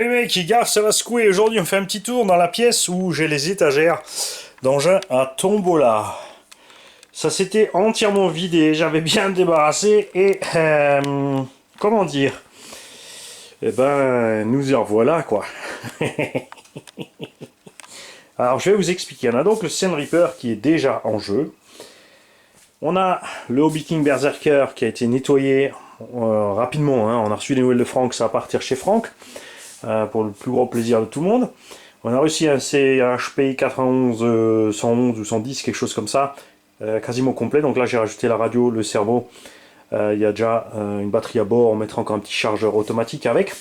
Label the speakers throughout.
Speaker 1: Les mecs, ils gaffent, ça va secouer. Aujourd'hui, on fait un petit tour dans la pièce où j'ai les étagères d'engins à tombola. Ça s'était entièrement vidé, j'avais bien débarrassé et comment dire. Eh ben, nous y revoilà quoi. Alors, je vais vous expliquer. On a donc le Sen Reaper qui est déjà en jeu. On a le Hobby King Berserker qui a été nettoyé rapidement. Hein. On a reçu les nouvelles de Franck, ça va partir chez Franck. Pour le plus gros plaisir de tout le monde. On a réussi un HPI 91, 111 ou 110, quelque chose comme ça, quasiment complet. Donc là, j'ai rajouté la radio, le cerveau. Il y a déjà une batterie à bord. On mettra encore un petit chargeur automatique avec.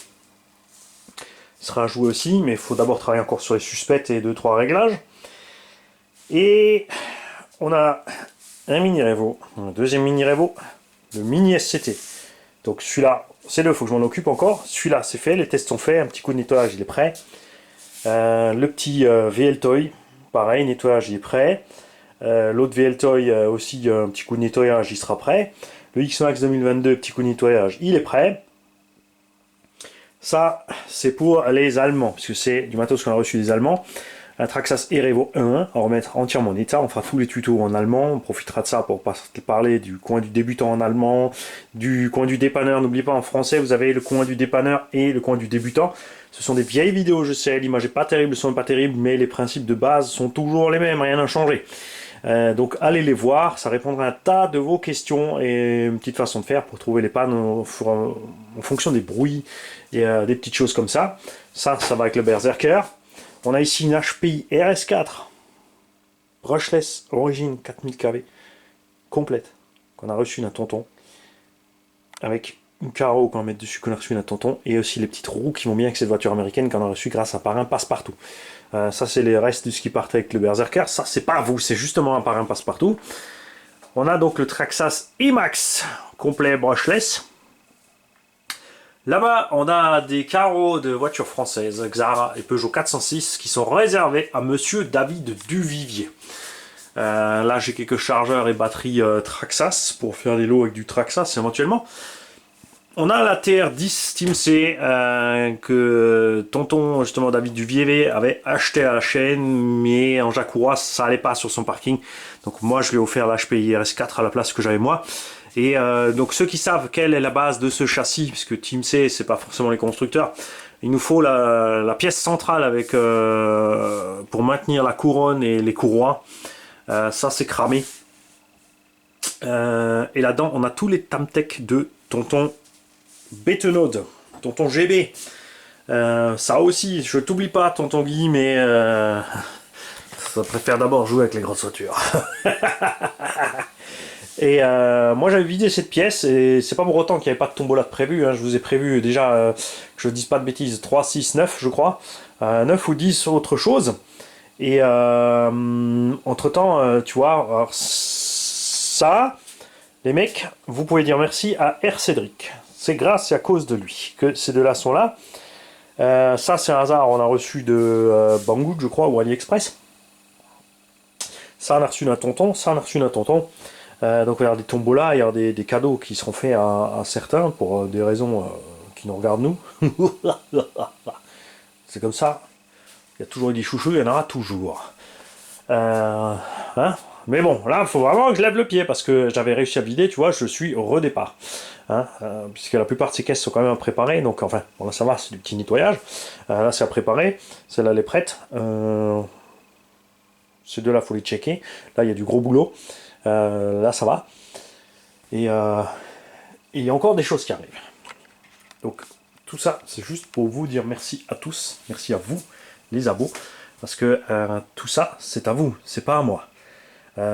Speaker 1: Il sera à jouer aussi, mais il faut d'abord travailler encore sur les suspects et 2-3 réglages. Et on a un mini Revo, un deuxième mini Revo, le mini SCT. Donc celui-là, c'est le, faut que je m'en occupe encore. Celui-là, c'est fait, les tests sont faits, un petit coup de nettoyage, il est prêt. Le petit VL Toy, pareil, nettoyage, il est prêt. L'autre VL Toy, aussi un petit coup de nettoyage, il sera prêt. Le X-Max 2022, petit coup de nettoyage, il est prêt. Ça, c'est pour les Allemands, puisque c'est du matos qu'on a reçu des Allemands. Un Traxxas Erevo 1.1, à remettre entièrement en état. On fera tous les tutos en allemand. On profitera de ça pour parler du coin du débutant en allemand, du coin du dépanneur. N'oubliez pas, en français, vous avez le coin du dépanneur et le coin du débutant. Ce sont des vieilles vidéos, je sais. L'image n'est pas terrible, le son n'est pas terrible, mais les principes de base sont toujours les mêmes. Rien n'a changé. Donc allez les voir, ça répondra à un tas de vos questions et une petite façon de faire pour trouver les pannes en fonction des bruits et des petites choses comme ça. Ça va avec le Berserker. On a ici une HPI RS4 brushless origine 4000 kV complète qu'on a reçu d'un tonton avec une carreau qu'on va mettre dessus qu'on a reçu d'un tonton et aussi les petites roues qui vont bien avec cette voiture américaine qu'on a reçu grâce à Parrain Passe-Partout. Ça c'est les restes de ce qui partait avec le Berserker. Ça c'est pas vous, c'est justement un Parrain Passe-Partout. On a donc le Traxxas IMAX complet brushless. Là-bas, on a des carreaux de voitures françaises, Xara et Peugeot 406, qui sont réservés à Monsieur David Duvivier. Là, j'ai quelques chargeurs et batteries Traxxas pour faire des lots avec du Traxxas éventuellement. On a la TR10 Team C que tonton justement David Duvivier avait acheté à la chaîne, mais en Jacourois, ça allait pas sur son parking. Donc moi, je lui ai offert l'HPI RS4 à la place que j'avais moi. Et donc ceux qui savent quelle est la base de ce châssis, puisque Team C, c'est pas forcément les constructeurs, il nous faut la pièce centrale avec pour maintenir la couronne et les courroies. Ça c'est cramé. Et là-dedans, on a tous les Tamtec de tonton Bétenode, tonton GB. Ça aussi, je t'oublie pas, tonton Guy, mais ça préfère d'abord jouer avec les grosses voitures. Et moi j'avais vidé cette pièce et c'est pas pour autant qu'il n'y avait pas de tombola de prévu. Hein. Je vous ai prévu déjà, que je dise pas de bêtises, 3, 6, 9 je crois. 9 ou 10 autre chose. Et entre temps, tu vois, alors, ça, les mecs, vous pouvez dire merci à R. Cédric. C'est grâce et à cause de lui que ces deux-là sont là. Ça c'est un hasard, on a reçu de Banggood je crois, ou AliExpress. Ça on a reçu d'un tonton, ça on a reçu d'un tonton. Donc il y a des tombolas, il y a des cadeaux qui seront faits à certains pour des raisons qui nous regardent nous. C'est comme ça. Il y a toujours eu des chouchous, il y en aura toujours. Hein, mais bon, là, il faut vraiment que je lève le pied parce que j'avais réussi à vider, tu vois, je suis au redépart. Hein, puisque la plupart de ces caisses sont quand même à préparer, donc enfin, bon là ça va, c'est du petit nettoyage. Là c'est à préparer, celle-là elle est prête. Ces deux-là, il faut les checker. Là, il y a du gros boulot. Là, ça va. Et il y a encore des choses qui arrivent. Donc, tout ça, c'est juste pour vous dire merci à tous. Merci à vous, les abos. Parce que tout ça, c'est à vous. C'est pas à moi.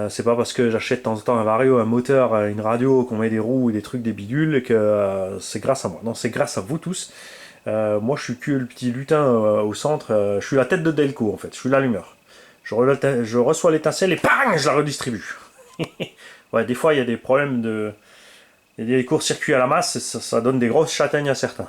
Speaker 1: C'est pas parce que j'achète de temps en temps un vario, un moteur, une radio, qu'on met des roues et des trucs, des bidules, que c'est grâce à moi. Non, c'est grâce à vous tous. Moi, je suis que le petit lutin au centre. Je suis la tête de Delco, en fait. Je suis l'allumeur. Je reçois l'étincelle et bang, je la redistribue. Ouais, des fois, il y a des problèmes de... Il y a des courts-circuits à la masse, et ça donne des grosses châtaignes à certains.